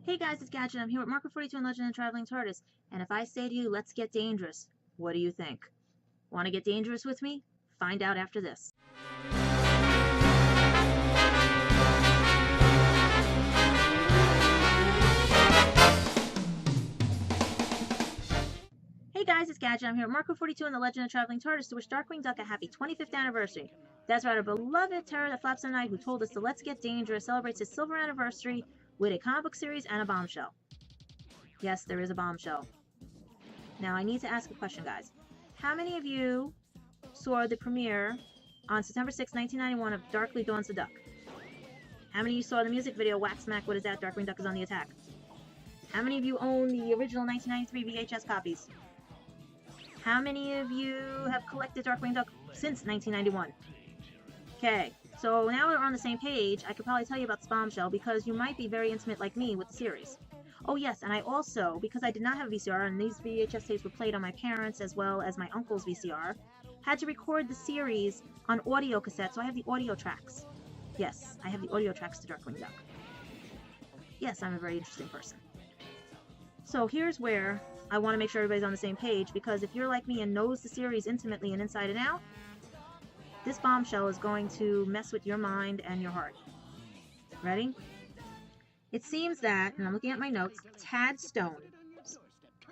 Hey guys, it's Gadget. I'm here with Marker 42 and Legend of the Traveling TARDIS. And if I say to you, let's get dangerous, what do you think? Want to get dangerous with me? Find out after this. Hey guys, it's Gadget. I'm here with Marker 42 and the Legend of the Traveling TARDIS to wish DARKWING DUCK a happy 25th anniversary. That's right, our beloved terror that flaps in the night who told us to Let's Get Dangerous celebrates his silver anniversary with a comic book series and a bombshell. Yes, there is a bombshell. Now, I need to ask a question, guys. How many of you saw the premiere on September 6, 1991 of Darkly Dawns the Duck? How many of you saw the music video, Whack Smack, What Is That? Darkwing Duck is on the Attack? How many of you own the original 1993 VHS copies? How many of you have collected Darkwing Duck since 1991? Okay, so now we're on the same page. I could probably tell you about this bombshell because you might be very intimate like me with the series. Oh yes, and I also, because I did not have a VCR, and these VHS tapes were played on my parents' as well as my uncle's VCR, had to record the series on audio cassette, so I have the audio tracks. Yes, I have the audio tracks to Darkwing Duck. Yes, I'm a very interesting person. So here's where I want to make sure everybody's on the same page, because if you're like me and knows the series intimately and inside and out, this bombshell is going to mess with your mind and your heart. Ready? It seems that, and I'm looking at my notes, Tad Stones.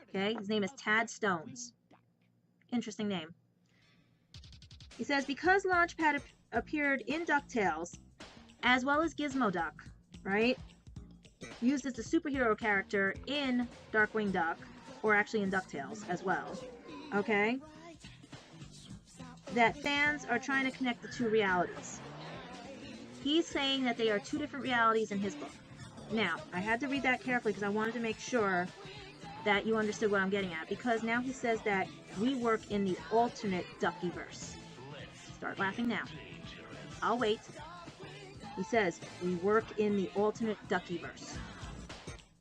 Okay, his name is Tad Stones. Interesting name. He says, because Launchpad appeared in DuckTales, as well as Gizmo Duck, right? Used as the superhero character in Darkwing Duck, or actually in DuckTales as well, okay? That fans are trying to connect the two realities. He's saying that they are two different realities in his book. Now, I had to read that carefully because I wanted to make sure that you understood what I'm getting at, because now he says that we work in the alternate Duckyverse. Start laughing now. I'll wait. He says, we work in the alternate Duckyverse.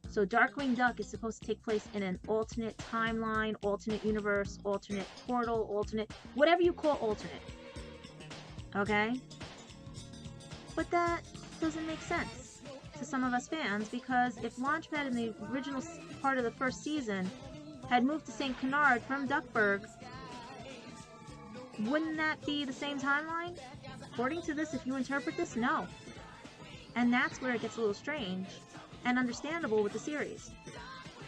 So Darkwing Duck is supposed to take place in an alternate timeline, alternate universe, alternate portal, alternate, whatever you call alternate. Okay? But that doesn't make sense to some of us fans, because if Launchpad in the original part of the first season had moved to St. Canard from Duckburg, wouldn't that be the same timeline? According to this, if you interpret this, no. And that's where it gets a little strange and understandable with the series,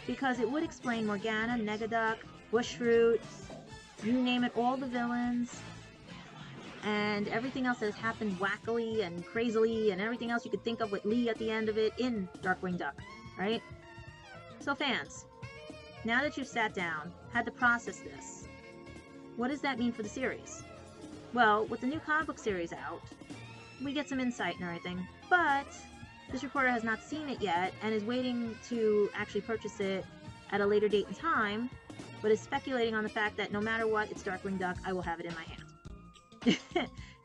because it would explain Morgana, Negaduck, Bushfruit, you name it, all the villains, and everything else that has happened wackily and crazily, and everything else you could think of with Lee at the end of it in Darkwing Duck, right? So fans, now that you've sat down, had to process this, what does that mean for the series? Well, with the new comic book series out, we get some insight and everything, but this reporter has not seen it yet and is waiting to actually purchase it at a later date and time, but is speculating on the fact that no matter what, it's Darkwing Duck, I will have it in my hand.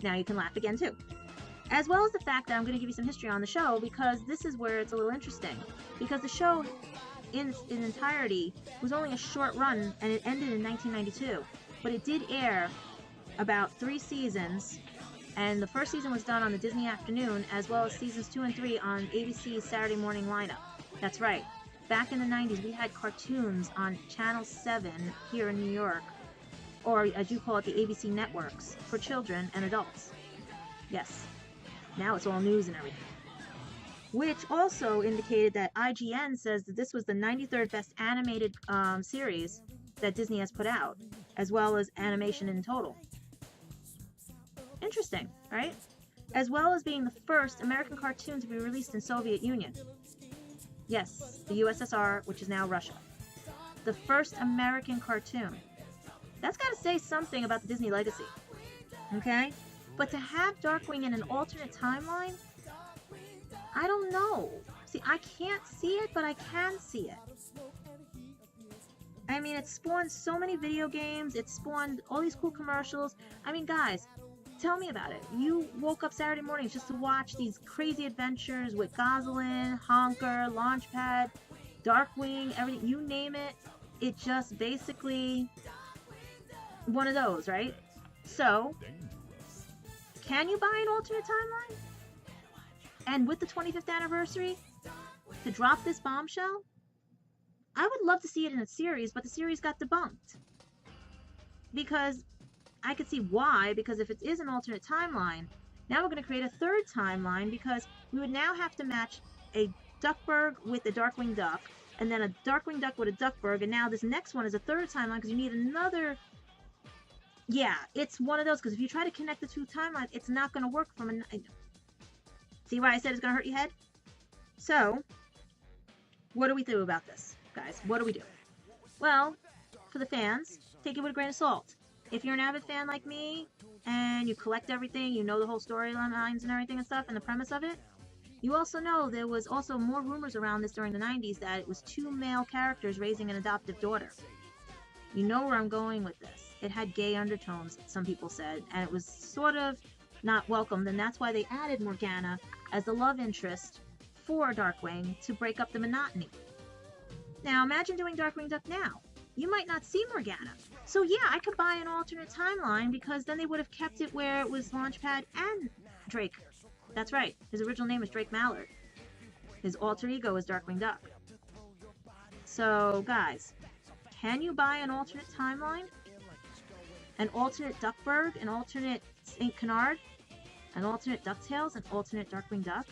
Now you can laugh again too. As well as the fact that I'm going to give you some history on the show, because this is where it's a little interesting. Because the show in its entirety was only a short run and it ended in 1992. But it did air about 3 seasons, and the first season was done on the Disney Afternoon, as well as seasons 2 and 3 on ABC's Saturday morning lineup. That's right. Back in the 90s, we had cartoons on Channel 7 here in New York, or as you call it, the ABC networks, for children and adults. Yes. Now it's all news and everything. Which also indicated that IGN says that this was the 93rd best animated series that Disney has put out, as well as animation in total. Interesting, right? As well as being the first American cartoon to be released in Soviet Union. Yes, the USSR, which is now Russia. The first American cartoon. That's got to say something about the Disney legacy. Okay? But to have Darkwing in an alternate timeline, I don't know. See, I can't see it, but I can see it. I mean, it spawned so many video games. It spawned all these cool commercials. I mean, guys, tell me about it. You woke up Saturday mornings just to watch these crazy adventures with Gosling, Honker, Launchpad, Darkwing, everything. You name it. It just basically one of those, right? So, can you buy an alternate timeline? And with the 25th anniversary, to drop this bombshell, I would love to see it in a series, but the series got debunked. Because I could see why, because if it is an alternate timeline, now we're going to create a third timeline, because we would now have to match a Duckburg with a Darkwing Duck, and then a Darkwing Duck with a Duckburg, and now this next one is a third timeline, because you need another... Yeah, it's one of those, because if you try to connect the two timelines, it's not going to work from a... See why I said it's going to hurt your head? So, what do we do about this, guys? What do we do? Well, for the fans, take it with a grain of salt. If you're an avid fan like me, and you collect everything, you know the whole storylines and everything and stuff, and the premise of it, you also know there was also more rumors around this during the 90s that it was two male characters raising an adoptive daughter. You know where I'm going with this. It had gay undertones, some people said, and it was sort of not welcomed, and that's why they added Morgana as the love interest for Darkwing to break up the monotony. Now, imagine doing Darkwing Duck now. You might not see Morgana. So yeah, I could buy an alternate timeline, because then they would have kept it where it was Launchpad and Drake. That's right, his original name is Drake Mallard. His alter ego is Darkwing Duck. So, guys, can you buy an alternate timeline? An alternate Duckburg? An alternate St. Canard? An alternate DuckTales? An alternate Darkwing Duck?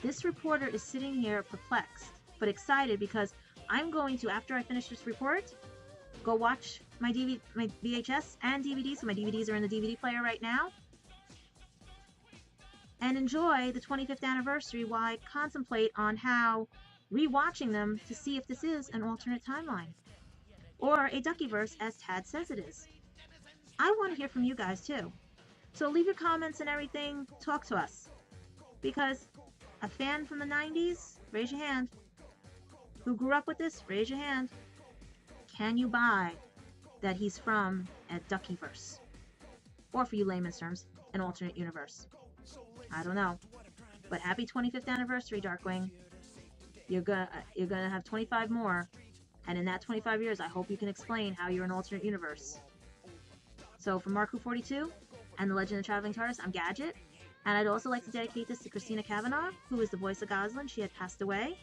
This reporter is sitting here perplexed, but excited, because I'm going to, after I finish this report, go watch my VHS and DVD, so my DVDs are in the DVD player right now, and enjoy the 25th anniversary while I contemplate on how rewatching them to see if this is an alternate timeline, or a Duckyverse as Tad says it is. I want to hear from you guys too, so leave your comments and everything, talk to us, because a fan from the 90s, raise your hand. Who grew up with this? Raise your hand. Can you buy that he's from a Duckyverse? Or for you layman's terms, an alternate universe. I don't know. But happy 25th anniversary, Darkwing. You're gonna have 25 more. And in that 25 years, I hope you can explain how you're an alternate universe. So for Marku42 and the Legend of the Traveling TARDIS, I'm Gadget. And I'd also like to dedicate this to Christina Cavanaugh, who is the voice of Goslin. She had passed away.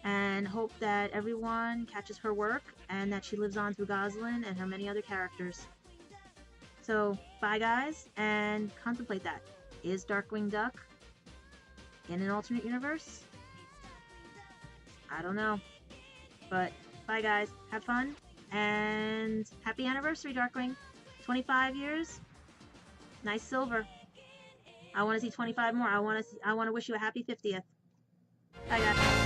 And hope that everyone catches her work and that she lives on through Goslin and her many other characters. So, bye guys, and contemplate that. Is Darkwing Duck in an alternate universe? I don't know. But, bye guys, have fun, and happy anniversary, Darkwing. 25 years, nice silver. I want to see 25 more. I want to wish you a happy 50th. Bye guys.